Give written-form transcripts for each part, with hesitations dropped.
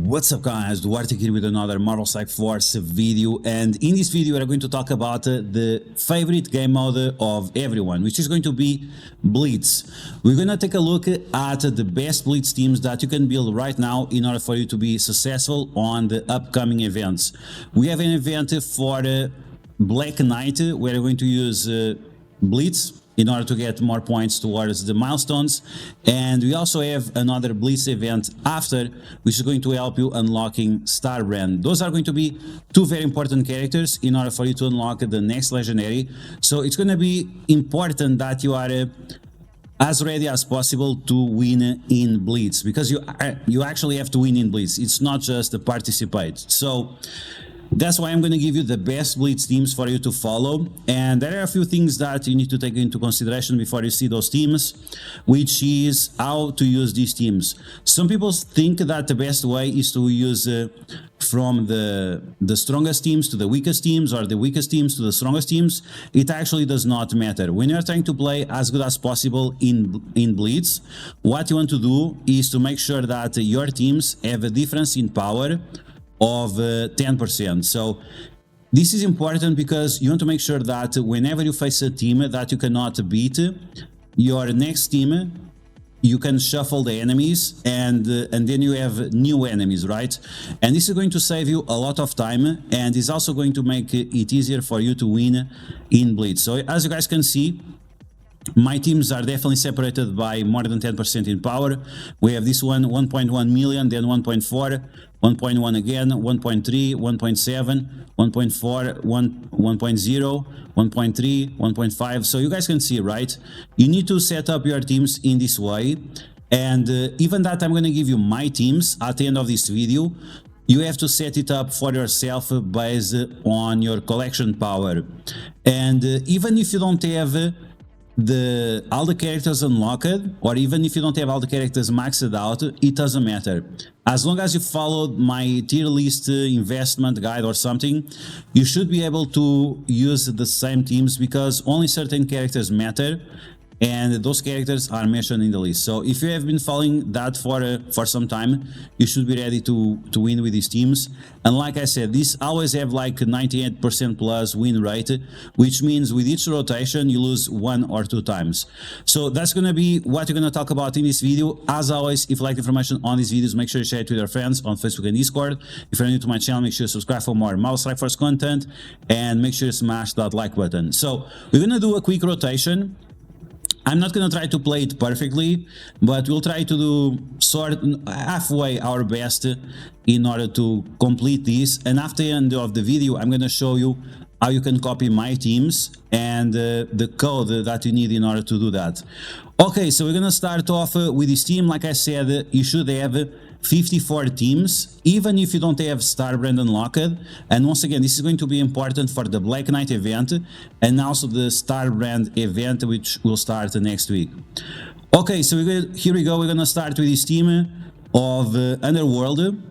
What's up guys, DuArktik here with another Marvel Strike Force video, and in this video we are going to talk about the favorite game mode of everyone, which is going to be Blitz. We're going to take a look at the best Blitz teams that you can build right now in order for you to be successful on the upcoming events. We have an event for Black Knight where we're going to use Blitz in order to get more points towards the milestones, and we also have another Blitz event after, which is going to help you unlocking StarBrand. Those are going to be two very important characters in order for you to unlock the next legendary, so it's going to be important that you are as ready as possible to win in Blitz, because you actually have to win in Blitz. It's not just to participate. So that's why I'm going to give you the best Blitz teams for you to follow, and there are a few things that you need to take into consideration before you see those teams, which is how to use these teams. Some people think that the best way is to use from the strongest teams to the weakest teams, or the weakest teams to the strongest teams. It actually does not matter. When you're trying to play as good as possible in Blitz, what you want to do is to make sure that your teams have a difference in power of 10%. So this is important because you want to make sure that whenever you face a team that you cannot beat, your next team, you can shuffle the enemies and then you have new enemies, right? And this is going to save you a lot of time, and is also going to make it easier for you to win in Blitz. So as you guys can see, my teams are definitely separated by more than 10% in power. We have this one 1.1 million, then 1.4, 1.1 again, 1.3, 1.7, 1.4, 1.0, 1.3, 1.5. So you guys can see, right? You need to set up your teams in this way. And even that I'm going to give you my teams at the end of this video, you have to set it up for yourself based on your collection power. And even if you don't have all the characters unlocked, or even if you don't have all the characters maxed out, it doesn't matter. As long as you followed my tier list investment guide or something, you should be able to use the same teams, because only certain characters matter, and those characters are mentioned in the list. So if you have been following that for some time, you should be ready to win with these teams. And like I said, these always have like 98% plus win rate, which means with each rotation you lose 1 or 2 times. So that's going to be what you're going to talk about in this video. As always, if you like the information on these videos, make sure you share it with your friends on Facebook and Discord. If you're new to my channel, make sure you subscribe for more Marvel Strike Force content, and make sure you smash that like button. So we're going to do a quick rotation. I'm not going to try to play it perfectly, but we'll try to do halfway our best in order to complete this. And after the end of the video, I'm going to show you how you can copy my teams and the code that you need in order to do that. Okay, so we're going to start off with this team. Like I said, you should have 54 teams, even if you don't have StarBrand unlocked. And once again, this is going to be important for the Black Knight event and also the StarBrand event, which will start next week. Okay, so here we go. We're gonna start with this team of Underworld.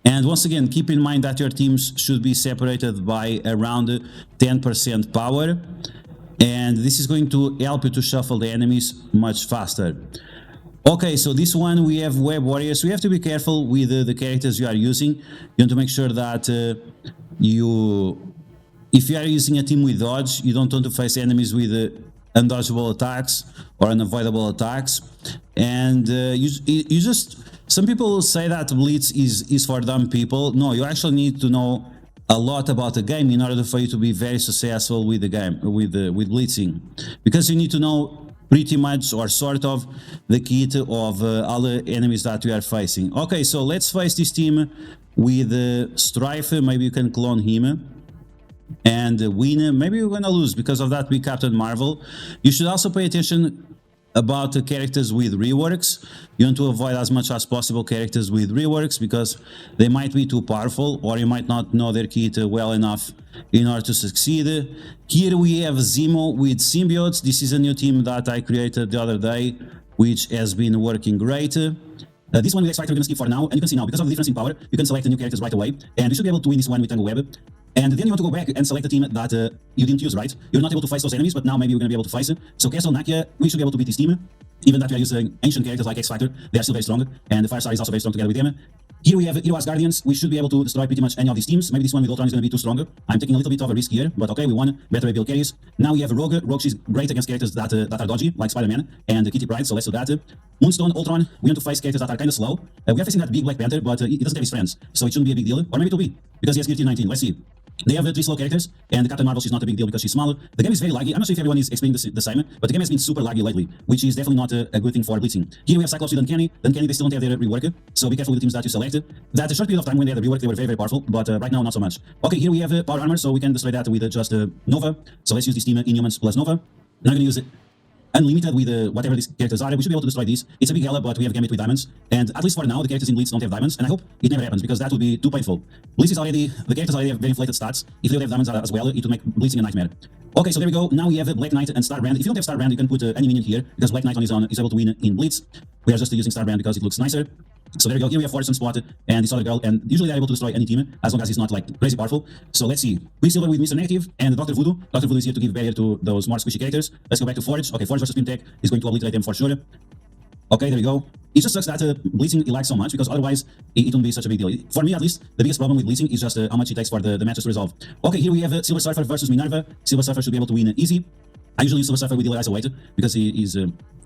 And once again, keep in mind that your teams should be separated by around 10% power, and this is going to help you to shuffle the enemies much faster. Okay, so this one we have Web Warriors. We have to be careful with the characters you are using. You want to make sure that if you are using a team with dodge, you don't want to face enemies with undodgeable attacks or unavoidable attacks. And some people will say that Blitz is for dumb people. No, you actually need to know a lot about the game in order for you to be very successful with the game, with blitzing, because you need to know pretty much, or sort of, the kit of all the enemies that we are facing. Okay, so let's face this team with Strife. Maybe you can clone him and win. Maybe we're gonna lose because of that big Captain Marvel. You should also pay attention about the characters with reworks. You want to avoid as much as possible characters with reworks, because they might be too powerful, or you might not know their kit well enough in order to succeed. Here we have Zemo with symbiotes. This is a new team that I created the other day, which has been working great. This one with X Factor we're going to skip for now, and you can see now, because of the difference in power, you can select the new characters right away, and you should be able to win this one with Tangle Web. And then you want to go back and select the team that you didn't use, right? You're not able to face those enemies, but now maybe you're going to be able to face it. So Castle Nakia, we should be able to beat this team. Even that we are using ancient characters like X Factor, they are still very strong, and the Firestar is also very strong together with them. Here we have Heroes Guardians. We should be able to destroy pretty much any of these teams. Maybe this one with Ultron is going to be too strong. I'm taking a little bit of a risk here, but okay, we won. Better build carries. Now we have Rogue. Rogue, she's great against characters that are dodgy, like Spider-Man and Kitty Pryde, so let's do that. Moonstone, Ultron, we want to face characters that are kind of slow. We are facing that big Black Panther, but he doesn't have his friends, so it shouldn't be a big deal. Or maybe it will be, because he has Gear 19. Let's see. They have 3 slow characters, and Captain Marvel, she's not a big deal because she's smaller. The game is very laggy. I'm not sure if everyone is experiencing the same, but the game has been super laggy lately, which is definitely not a good thing for blitzing. Here we have Cyclops with Uncanny. Uncanny, they still don't have their rework, so be careful with the teams that you select. That a short period of time when they had the rework, they were very, very powerful, but right now, not so much. Okay, here we have Power Armor, so we can destroy that with just Nova. So let's use this team Inhumans plus Nova. Now I'm going to use it Unlimited with whatever these characters are. We should be able to destroy these. It's a big Gala, but we have Gambit with diamonds. And at least for now, the characters in Blitz don't have diamonds. And I hope it never happens, because that would be too painful. Blitz is already, the characters already have very inflated stats. If they don't have diamonds as well, it would make blitzing a nightmare. Okay, so there we go. Now we have Black Knight and StarBrand. If you don't have StarBrand, you can put any minion here, because Black Knight on his own is able to win in Blitz. We are just using StarBrand because it looks nicer. So there we go. Here we have Forrest and Spot and this other girl, and usually they're able to destroy any team as long as it's not like crazy powerful. So let's see. Quicksilver with Mr. Negative and Dr. Voodoo. Dr. Voodoo is here to give barrier to those more squishy characters. Let's go back to Forge. Okay, Forge versus Spin Tech is going to obliterate them for sure. Okay, there we go. It just sucks that blitzing it lags so much, because otherwise it wouldn't be such a big deal. For me, at least, the biggest problem with blitzing is just how much it takes for the matches to resolve. Okay, here we have Silver Surfer versus Minerva. Silver Surfer should be able to win easy. I usually use Silver Surfer with Dealer Isolator because he is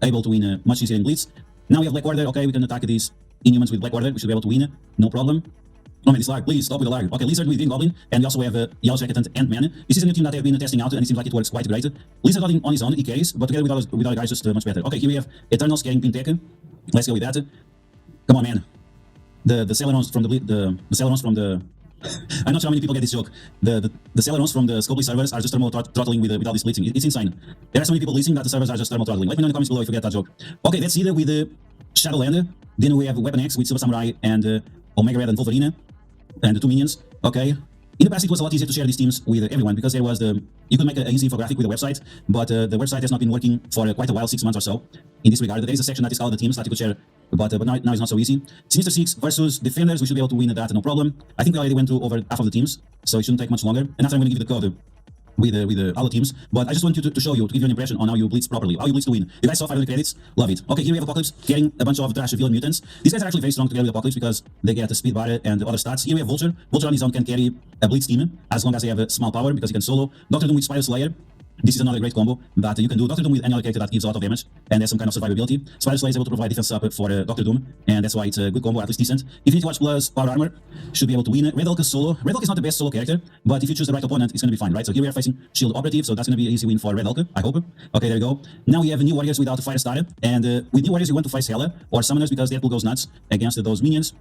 able to win much easier in Blitz. Now we have Black Order. Okay, we can attack these Inhumans with Black Order. We should be able to win, no problem. Oh man, this lag, please stop with the lag. Okay, Lizard with Green Goblin, and we also have Yellow Jacket and Ant-Man. This is a new team that I've been testing out, and it seems like it works quite great. Lizard on his own, he carries, but together with other guys, just much better. Okay, here we have Eternals carrying Pinteka. Let's go with that. Come on, man. The Celerons from the Celerons from the I'm not sure how many people get this joke. The Celerons from the Scopely servers are just thermal throttling with all this blitzing. It's insane. There are so many people listening that the servers are just thermal throttling. Let me know in the comments below if you get that joke. Okay, let's see that with the Shadowlander. Then we have Weapon X with Silver Samurai and Omega Red and Wolverine and the 2 minions. Okay. In the past, it was a lot easier to share these teams with everyone, because there was you could make an easy infographic with a website, but the website has not been working for quite a while, 6 months or so. In this regard, there is a section that is called the teams that you could share, but now it's not so easy. Sinister Six versus Defenders, we should be able to win that, no problem. I think we already went through over half of the teams, so it shouldn't take much longer. And after I'm going to give you the code with all the teams, but I just want you to show you, to give you an impression on how you blitz properly, how you blitz to win. You guys saw 500 credits, love it. Okay, here we have Apocalypse getting a bunch of trash villain mutants. These guys are actually very strong together with Apocalypse because they get the speed bar and other stats. Here we have Vulture. Vulture on his own can carry a blitz team as long as they have a small power, because he can solo. Doctor Doom with Spider Slayer. This is another great combo that you can do. Doctor Doom with any other character that gives a lot of damage and has some kind of survivability. Spider Slayer is able to provide defense up for Doctor Doom, and that's why it's a good combo, at least decent. Infinity Watch plus Power Armor should be able to win. Red Hulk is solo. Red Hulk is not the best solo character, but if you choose the right opponent, it's going to be fine, right? So here we are facing Shield Operative, so that's going to be an easy win for Red Hulk, I hope. Okay, there we go. Now we have New Warriors without Firestar, and with New Warriors you want to face Hela or Summoners, because Deadpool goes nuts against those minions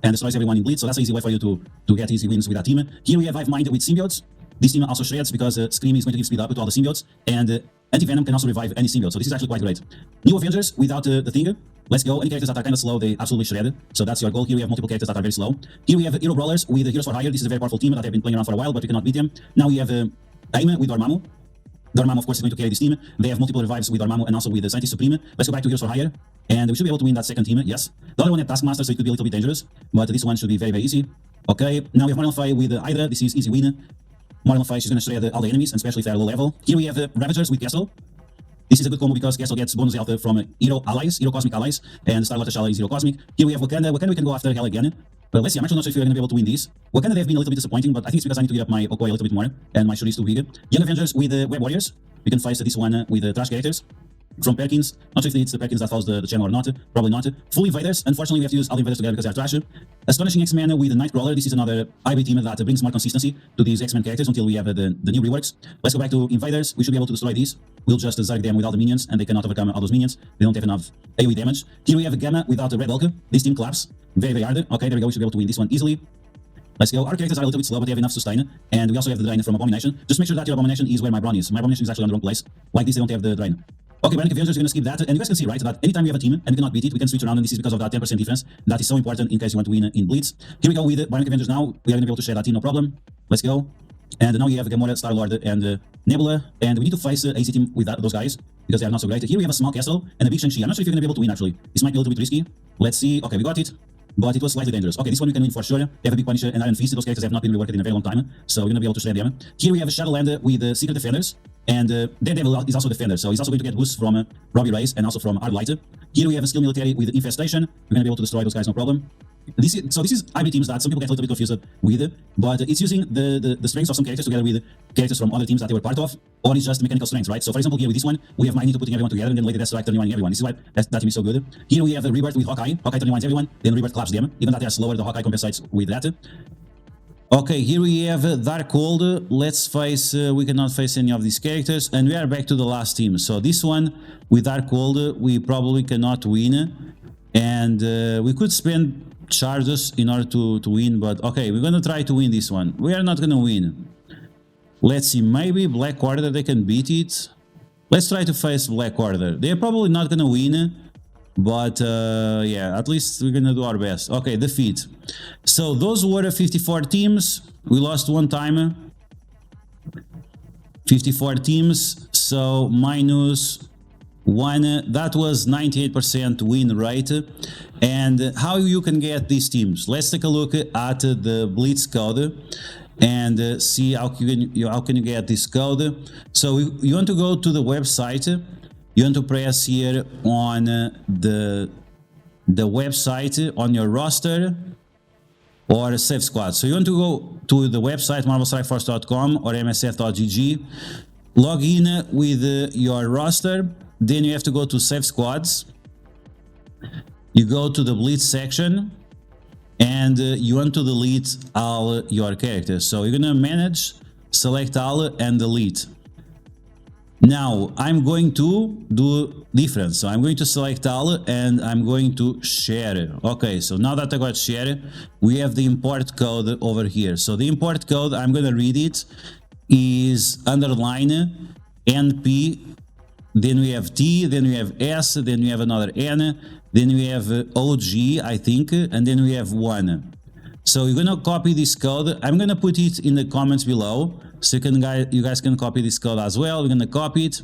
and destroys everyone in Blitz, so that's an easy way for you to get easy wins with that team. Here we have Hive Mind with Symbiotes. This team also shreds because Scream is going to give speed up to all the symbiotes, and Anti-Venom can also revive any symbiote, so this is actually quite great. New Avengers without the thing. Let's go. Any characters that are kind of slow, they absolutely shred. So that's your goal. Here we have multiple characters that are very slow. Here we have Hero Brawlers with Heroes for Hire. This is a very powerful team that I've been playing around for a while, but we cannot beat them. Now we have Aim with Dormammu. Dormammu, of course, is going to carry this team. They have multiple revives with Dormammu and also with the Scientist Supreme. Let's go back to Heroes for Hire, and we should be able to win that second team, yes. The other one had Taskmaster, so it could be a little bit dangerous, but this one should be very, very easy. Okay, now we have Marlon Fay with Hydra. This is easy win. Marlon Fay, she's going to shred all the enemies, and especially if they're low level. Here we have Ravagers with Castle. This is a good combo because Castle gets bonus health from Hero Allies, Hero Cosmic Allies, and Star Water is Hero Cosmic. Here we have Wakanda. Wakanda we can go after Hell again. But let's see, I'm actually not sure if we're going to be able to win these. Wakanda, they've been a little bit disappointing, but I think it's because I need to get up my Okoye a little bit more, and my Shuri is too big. Young Avengers with Web Warriors. We can face this one with Trash Characters. From Perkins, not sure if it's the Perkins that follows the channel or not, probably not. Full Invaders, unfortunately we have to use all the Invaders together because they are trash. Astonishing X-Men with the Nightcrawler. This is another IB team that brings more consistency to these X-Men characters until we have the new reworks. Let's go back to Invaders. We should be able to destroy these. We'll just Zarg them with all the minions, and they cannot overcome all those minions. They don't have enough AoE damage. Here we have Gamma without the Red Hulk. This team claps very, very hard. Okay, there we go. We should be able to win this one easily. Let's go. Our characters are a little bit slow, but they have enough sustain. And we also have the Drain from Abomination. Just make sure that your Abomination is where my Brawn is. My Abomination is actually on the wrong place. Like this, they don't have the Drain. Okay, Bionic Avengers, we're going to skip that. And you guys can see, right, that anytime we have a team and we cannot beat it, we can switch around, and this is because of that 10% difference. That is so important in case you want to win in Blitz. Here we go with Bionic Avengers now. We are going to be able to share that team, no problem. Let's go. And now we have Gamora, Star-Lord, and Nebula. And we need to face AC team with those guys because they are not so great. Here we have a small castle and a big Shang-Chi. I'm not sure if you're going to be able to win, actually. This might be a little bit risky. Let's see. Okay, we got it. But it was slightly dangerous. Okay, this one we can win for sure. They have a big Punisher and Iron Fist. Those characters have not been reworked in a very long time, so we're going to be able to shred them. Here we have a Shadowlander with Secret Defenders. And Daredevil is also a defender, so he's also going to get boosts from Robbie Reyes and also from Arblight. Here we have a skill military with Infestation. We're going to be able to destroy those guys, no problem. This is IB teams that some people get a little bit confused with, but it's using the strengths of some characters together with characters from other teams that they were part of, or it's just mechanical strengths, right? So for example, here with this one, we have Magneto putting everyone together, and then Lady Deathstrike turning on everyone. This is why that team is so good. Here we have the Rebirth with Hawkeye. Hawkeye turning on everyone, then Rebirth claps them. Even that they are slower, the Hawkeye compensates with that. Okay, here we have Darkhold. Let's face, we cannot face any of these characters, and we are back to the last team. So this one, with Darkhold, we probably cannot win, and we could spend charges in order to win, but okay, we're gonna try to win this one. We are not gonna win. Let's see, maybe Black Order, they can beat it. Let's try to face Black Order. They're probably not gonna win, but yeah, at least we're gonna do our best. Okay, defeat. So those were 54 teams. We lost one time. 54 teams, so minus 1, that was 98% win rate. And how you can get these teams? Let's take a look at the Blitz code and see how can you get this code. So you want to go to the website. You want to press here on the website on your roster or save squad. So you want to go to the website marvelstrikeforce.com or msf.gg, log in with your roster, then you have to go to save squads. You go to the Blitz section and you want to delete all your characters. So you're gonna manage, select all and delete. Now I'm going to do different. So I'm going to select all and I'm going to share. Okay, so now that I got share, we have the import code over here. So the import code, I'm gonna read it, is underline NP, then we have T, then we have S, then we have another N, then we have OG, I think, and then we have 1. So you're gonna copy this code. I'm gonna put it in the comments below, so you guys can copy this code as well. We're gonna copy it,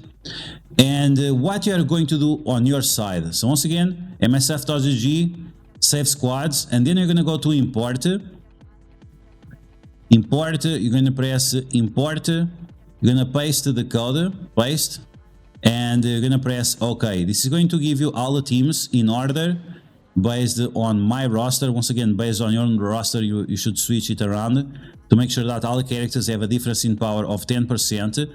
and what you are going to do on your side. So once again, msf.gg, save squads, and then you're gonna go to import. Import. You're gonna press import. You're gonna paste the code, paste, and you're gonna press OK. This is going to give you all the teams in order based on my roster. Once again, based on your own roster, you should switch it around to make sure that all the characters have a difference in power of 10%.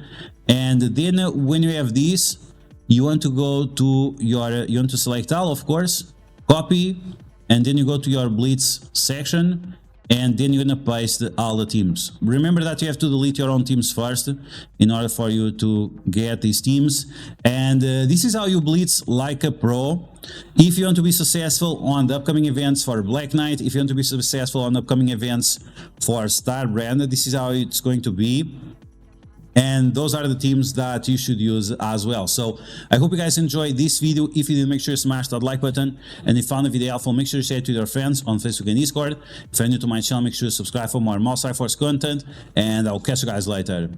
And then when you have this, you want to go to your, you want to select all, of course, copy, and then you go to your Blitz section, and then you're gonna paste all the teams. Remember that you have to delete your own teams first in order for you to get these teams. And this is how you blitz like a pro. If you want to be successful on the upcoming events for Black Knight, if you want to be successful on upcoming events for StarBrand, this is how it's going to be. And those are the teams that you should use as well. So I hope you guys enjoyed this video. If you did, make sure you smash that like button. And if you found the video helpful, make sure you share it with your friends on Facebook and Discord. If you're new to my channel, make sure you subscribe for more Strike Force content. And I'll catch you guys later.